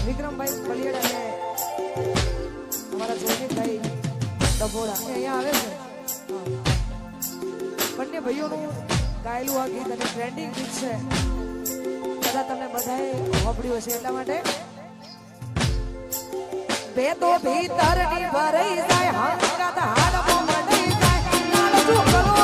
વિક્રમભાઈ પલિયડ અને અમારા જયદીપભાઈ ડભોડા અહીંયા આવે છે. બંને ભાઈઓનું ગાયેલું આ ગીત અને ટ્રેન્ડિંગ ગીત છે. કદાચ તમને બધાએ સાંભળ્યું હશે એટલા માટે બે તો ભીતરની ભરાઈ જાય હંગાત હાડમાં મંડાઈ જાય નાલ શું કરો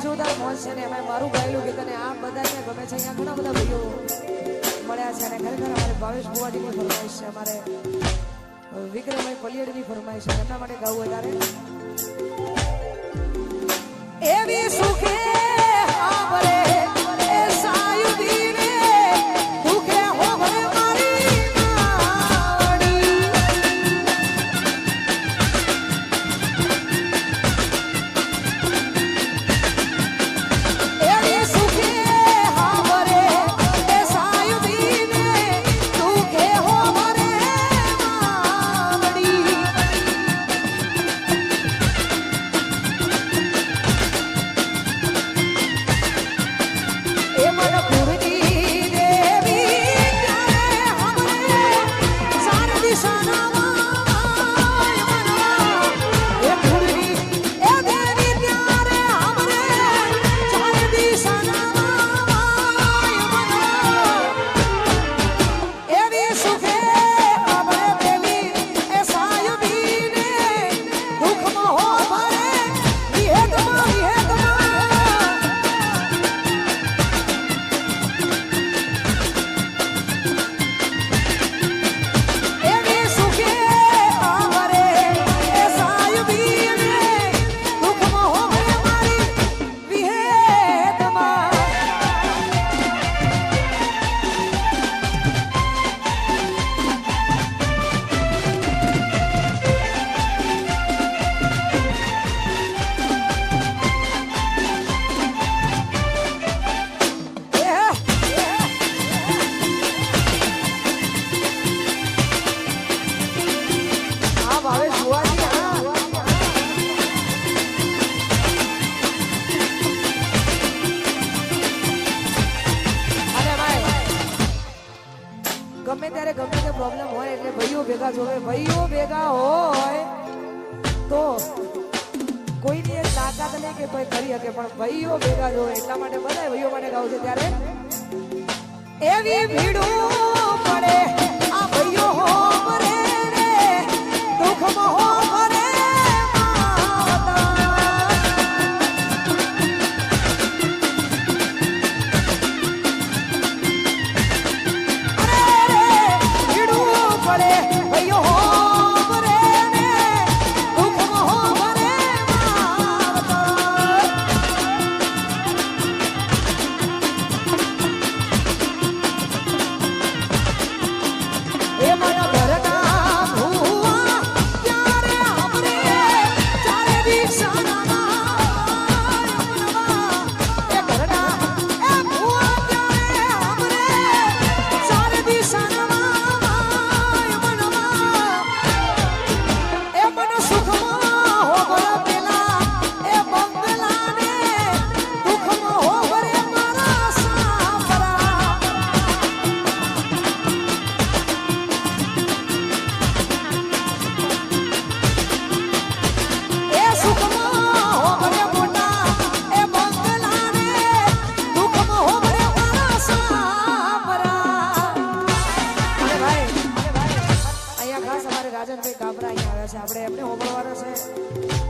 જોરદાર મોજ છે ને એમાં મારું ગાયેલું ગીત અને આ બધાને ગમે છે. અહીંયા ઘણા બધા ભાઈઓ મળ્યા છે અને ખરેખર અમારે ભાવેશ ભુવાજીની ફરમાઈશ છે, અમારે વિક્રમભાઈ પલિયડની ફરમાઈશ છે, એમના માટે ગાવું વધારે એવી સુખે આવરે એ સાયુદીને દુખે હોવરે મારી નાવડી એવી સુખે આવરે એ સાયુદીને દુખે હોવરે માવડી ગમે ત્યારે ગમે તે પ્રોબ્લેમ હોય એટલે ભાઈઓ ભેગા જોવે. ભાઈઓ ભેગા હોય તો કોઈની એક તાકાત નહીં કે કોઈ કરી શકે, પણ ભાઈઓ ભેગા જોવે એટલા માટે બધા ભાઈઓ માટે ગાવ છે. ત્યારે એવી ભીડું પડે આ ભાઈઓ હો મરે રે દુઃખમાં હો મરે આપણે એમને હોંભળવાના છે.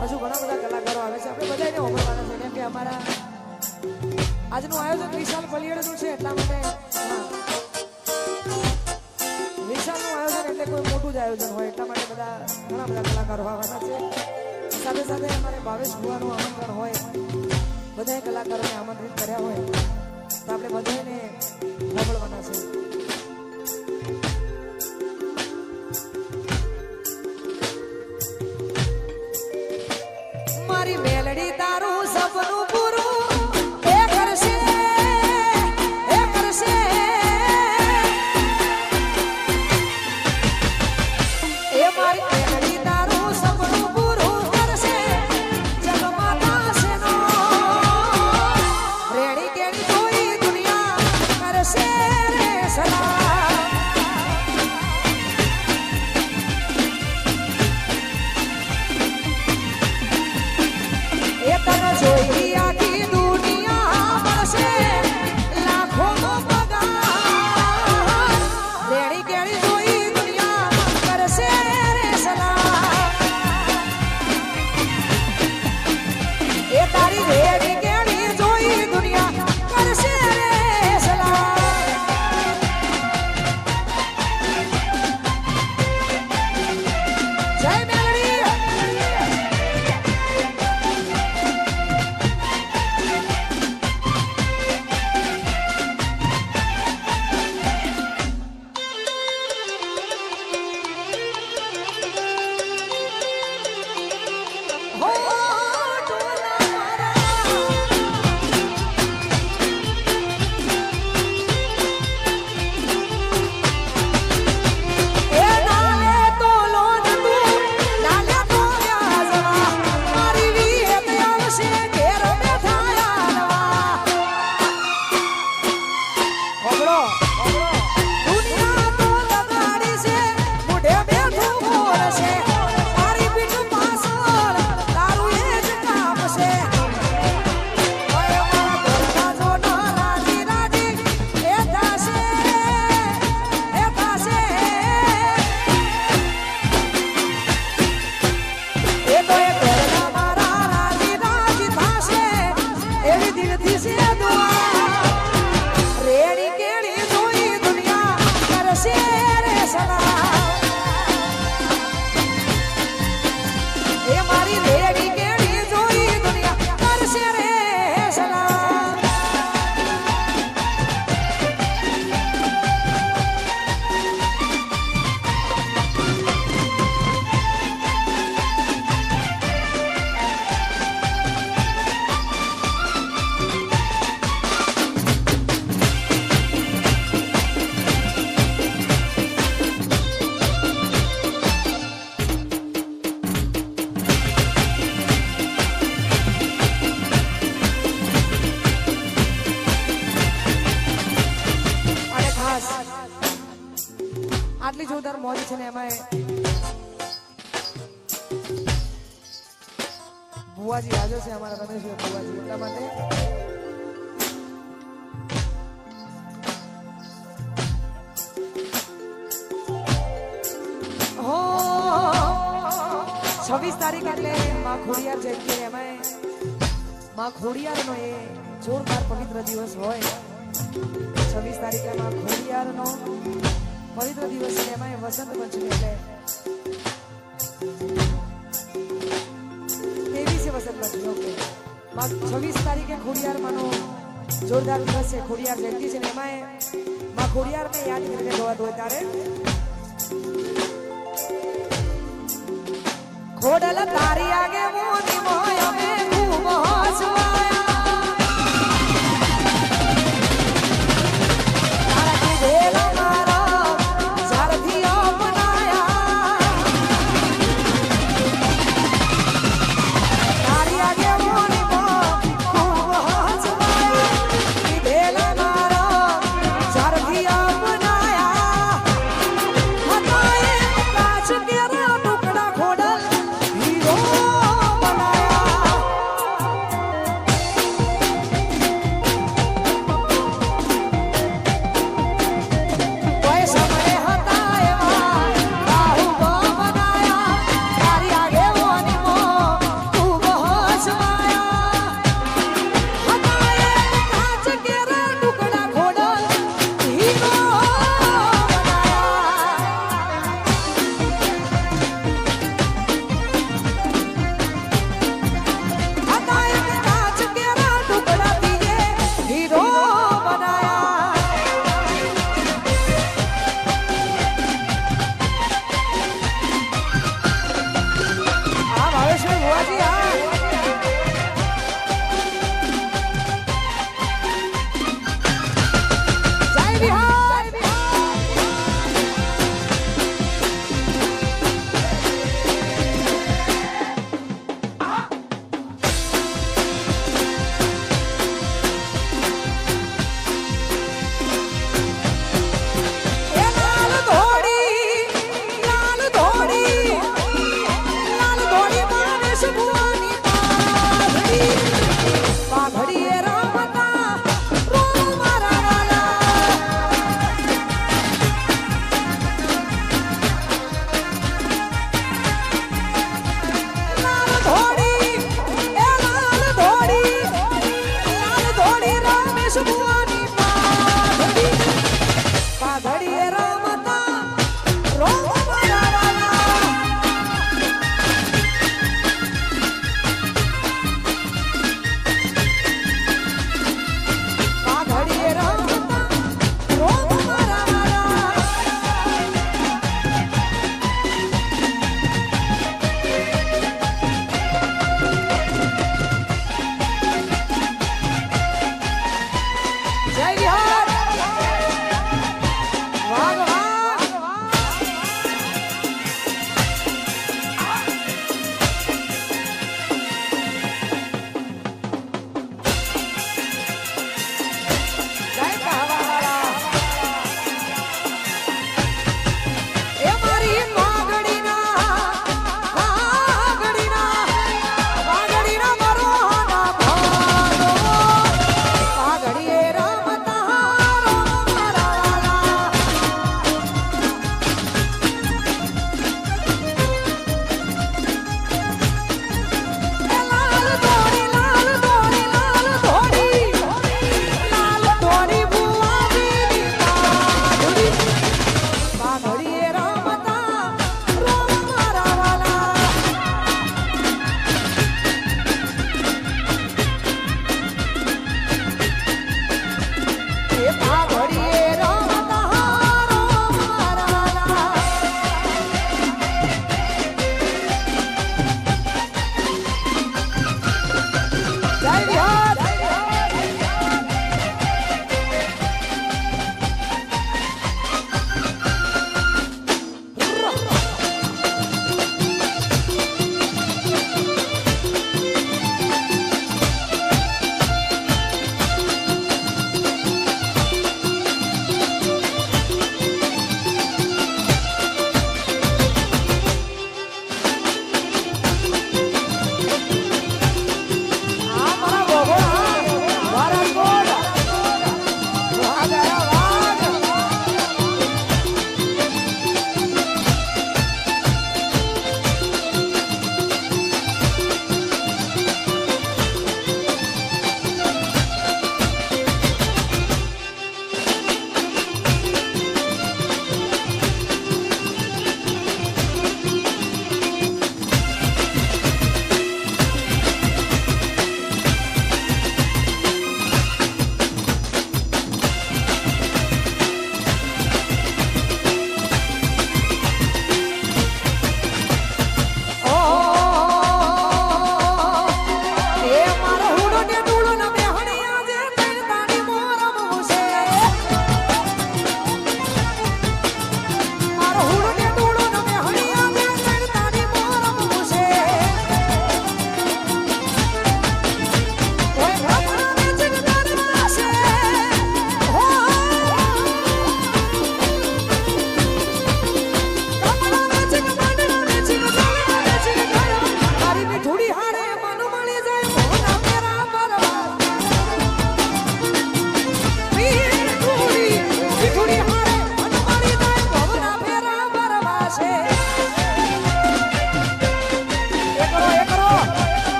હજુ ઘણા બધા કલાકારો આવે છે, આપણે બધાને હોંભળવાના છે કેમ કે અમારા આજનું આયોજન વિશાલ પલિયડનું છે એટલા માટે. વિશાલનું આયોજન એટલે કોઈ મોટું જ આયોજન હોય એટલા માટે બધા ઘણા બધા કલાકારો આવવાના છે. સાથે સાથે અમારે ભાવેશ ભુવાનું આમંત્રણ હોય, બધા કલાકારોને આમંત્રિત કર્યા હોય તો આપણે બધાને હોંભળવાના છે. મારી મેલડી તારું સપનું પૂરું એ કરશે એ મારી મેલડી તારું સપનું પૂરું કરશે જગમાં થશે નો રેડી કેડી કોઈ દુનિયા કરશે રે દિલથી છે દુઆ રેડી કેડી જોઈ દુનિયા કરશે રે સલામ એ મારી રેડી કેડી જોઈ દુનિયા કરશે રે સલામ આટલી જોરદાર મોજ છે ને એમાં બુવાજી હાજર છે અમારા રમેશભાઈ બુવાજી એટલા માટે હો 26 તારીખ એટલે માં ખોડિયાર જયંતિ એમાં માં ખોડિયારનો એ જોરદાર પવિત્ર દિવસ હોય 26 તારીખે માં ખોડિયારનો પવિત્ર દિવસ છે એમાં વસંત પંચમી એટલે તેવીસે વસંત પંચમી ઓકે 26 તારીખે ખોડિયાર માનો જોરદાર દિવસ છે ખોડિયાર જયંતિ છે એમાં માં ખોડિયારને યાદ કરીને જોવાતું હોય ત્યારે ખોડલ તારી આગે મોની મોય